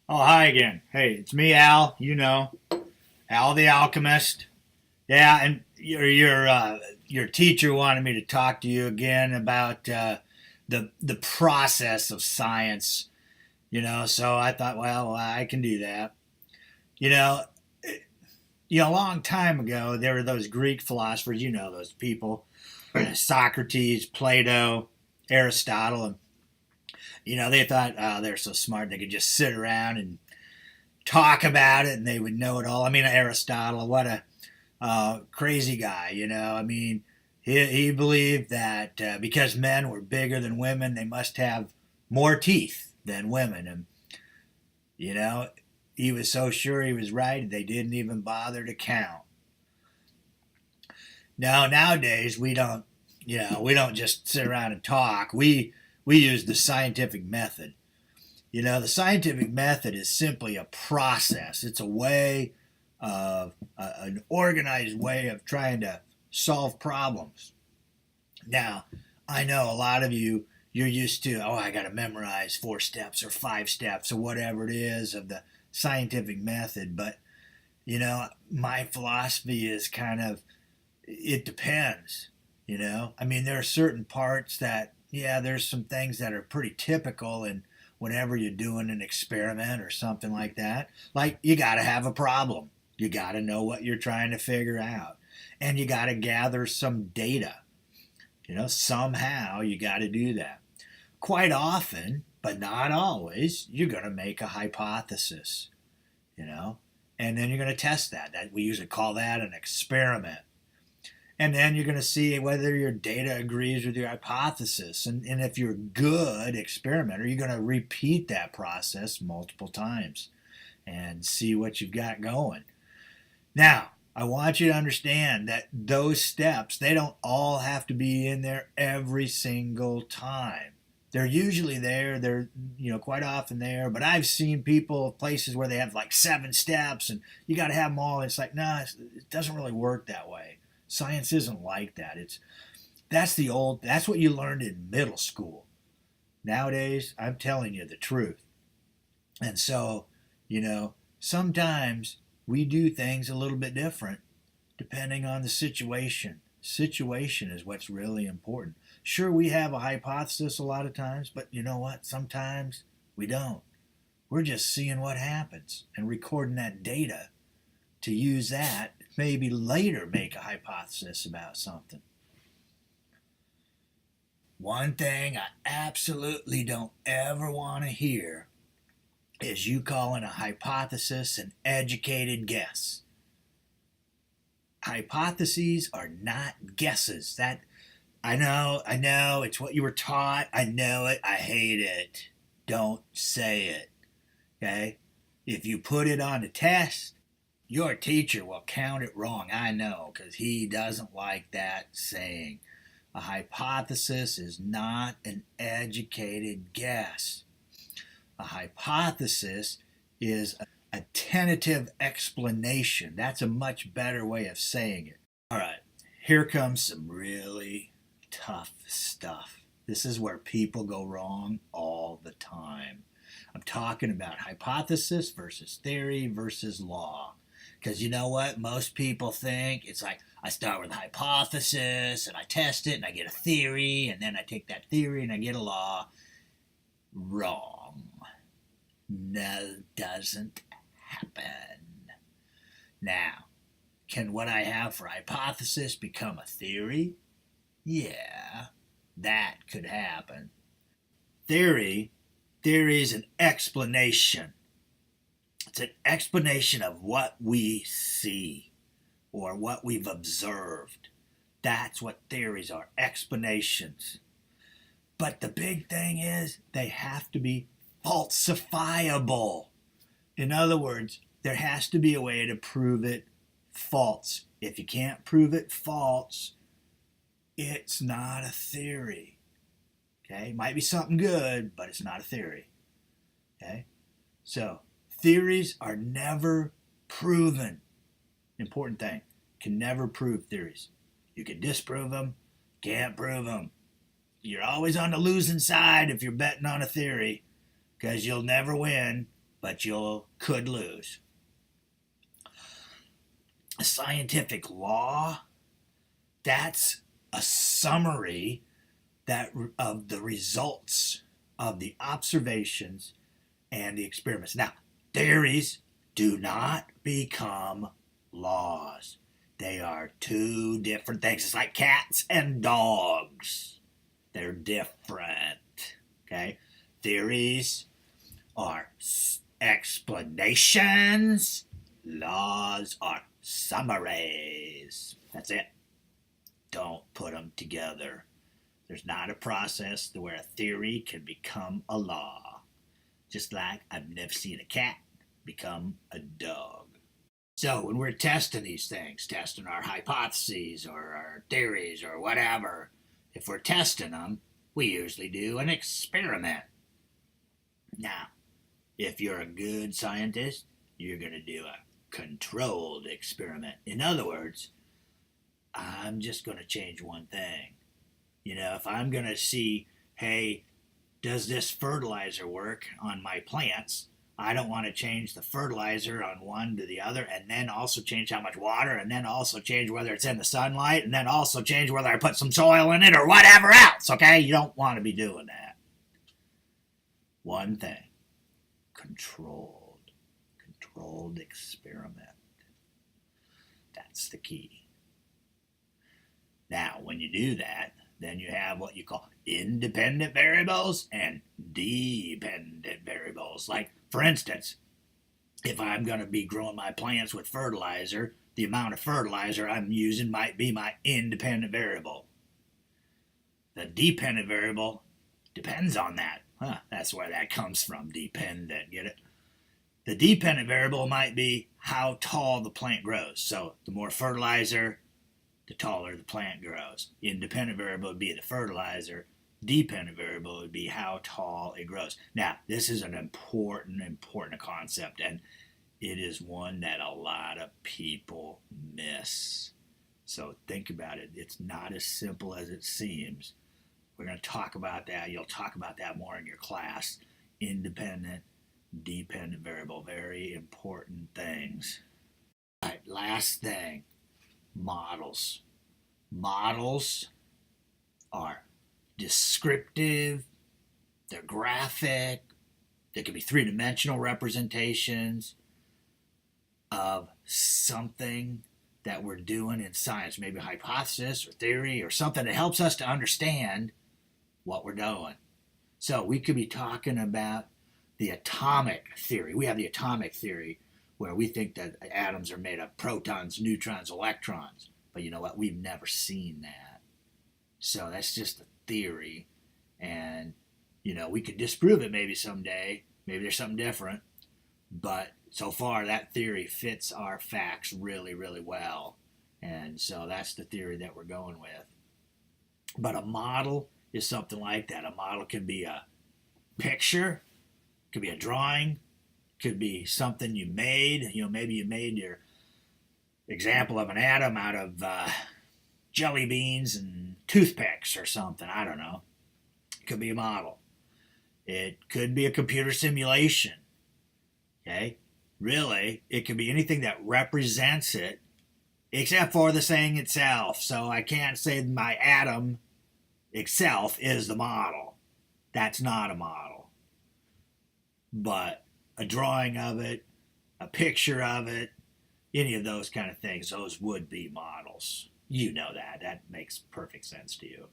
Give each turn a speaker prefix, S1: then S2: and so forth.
S1: Oh, hi again. Hey, it's me, Al. Al the Alchemist. Yeah, and your teacher wanted me to talk to you again about the process of science. So I thought, well, I can do that. You know, a long time ago, there were those Greek philosophers. Those people, Socrates, Plato, Aristotle, and they thought, oh, they're so smart they could just sit around and talk about it and they would know it all. I mean, Aristotle, what a crazy guy, I mean, he believed that because men were bigger than women, they must have more teeth than women. And, you know, he was so sure he was right, they didn't even bother to count. Now, nowadays, we don't just sit around and talk. We use the scientific method. The scientific method is simply a process. It's a way of an organized way of trying to solve problems. Now, I know a lot of you're used to, oh, I got to memorize 4 steps or 5 steps or whatever it is of the scientific method, but my philosophy is kind of it depends. I mean, there are certain parts that, yeah, there's some things that are pretty typical and whenever you're doing an experiment or something like that. Like, you got to have a problem. You got to know what you're trying to figure out. And you got to gather some data. Somehow you got to do that. Quite often, but not always, you're going to make a hypothesis, you know, and then you're going to test that. We usually call that an experiment. And then you're going to see whether your data agrees with your hypothesis. And if you're a good experimenter, you're going to repeat that process multiple times and see what you've got going. Now, I want you to understand that those steps, they don't all have to be in there every single time. They're usually there. They're, quite often there. But I've seen people, places where they have like 7 steps and you got to have them all. It's like, nah, it doesn't really work that way. Science isn't like that. That's what you learned in middle school. Nowadays, I'm telling you the truth. And so, sometimes we do things a little bit different depending on the situation. Situation is what's really important. Sure, we have a hypothesis a lot of times, but you know what? Sometimes we don't. We're just seeing what happens and recording that data to use that, maybe later make a hypothesis about something. One thing I absolutely don't ever want to hear is you calling a hypothesis an educated guess. Hypotheses are not guesses. That I know, it's what you were taught. I know it. I hate it. Don't say it. Okay? If you put it on a test, your teacher will count it wrong. I know, because he doesn't like that saying. A hypothesis is not an educated guess. A hypothesis is a tentative explanation. That's a much better way of saying it. All right, here comes some really tough stuff. This is where people go wrong all the time. I'm talking about hypothesis versus theory versus law. Because you know what? Most people think it's like I start with a hypothesis and I test it and I get a theory and then I take that theory and I get a law. Wrong. No, doesn't happen. Now, can what I have for hypothesis become a theory? Yeah, that could happen. Theory, theory is an explanation. It's an explanation of what we see or what we've observed. That's what theories are, explanations. But the big thing is they have to be falsifiable. In other words, there has to be a way to prove it false. If you can't prove it false, it's not a theory. Okay? It might be something good, but it's not a theory. Okay? So, theories are never proven. Important thing. Can never prove theories. You can disprove them, can't prove them. You're always on the losing side if you're betting on a theory because you'll never win, but you could lose. A scientific law, that's a summary of the results of the observations and the experiments. Now, theories do not become laws. They are two different things. It's like cats and dogs. They're different. Okay? Theories are explanations. Laws are summaries. That's it. Don't put them together. There's not a process where a theory can become a law. Just like I've never seen a cat become a dog. So when we're testing these things, testing our hypotheses or our theories or whatever, if we're testing them, we usually do an experiment. Now, if you're a good scientist, you're going to do a controlled experiment. In other words, I'm just going to change one thing. If I'm going to see, hey, does this fertilizer work on my plants? I don't want to change the fertilizer on one to the other and then also change how much water and then also change whether it's in the sunlight and then also change whether I put some soil in it or whatever else, okay? You don't want to be doing that. One thing, controlled experiment. That's the key. Now, when you do that, then you have what you call independent variables and dependent variables. Like, for instance, if I'm going to be growing my plants with fertilizer, the amount of fertilizer I'm using might be my independent variable. The dependent variable depends on that. That's where that comes from, dependent, get it? The dependent variable might be how tall the plant grows. So the more fertilizer, the taller the plant grows. Independent variable would be the fertilizer. Dependent variable would be how tall it grows. Now, this is an important concept, and it is one that a lot of people miss. So think about it. It's not as simple as it seems. We're going to talk about that. You'll talk about that more in your class. Independent, dependent variable, very important things. All right, last thing. Models. Models are descriptive, they're graphic, they can be three-dimensional representations of something that we're doing in science, maybe a hypothesis or theory or something that helps us to understand what we're doing. So we could be talking about the atomic theory. We have the atomic theory where we think that atoms are made of protons, neutrons, electrons. But you know what? We've never seen that. So that's just a theory. And, we could disprove it maybe someday. Maybe there's something different. But so far, that theory fits our facts really, really well. And so that's the theory that we're going with. But a model is something like that. A model can be a picture, could be a drawing, could be something you made. Maybe you made your example of an atom out of jelly beans and toothpicks or something. I don't know. It could be a model. It could be a computer simulation. Okay? Really, it could be anything that represents it except for the saying itself. So I can't say my atom itself is the model. That's not a model. But a drawing of it, a picture of it, any of those kind of things, those would be models. You know that. That makes perfect sense to you.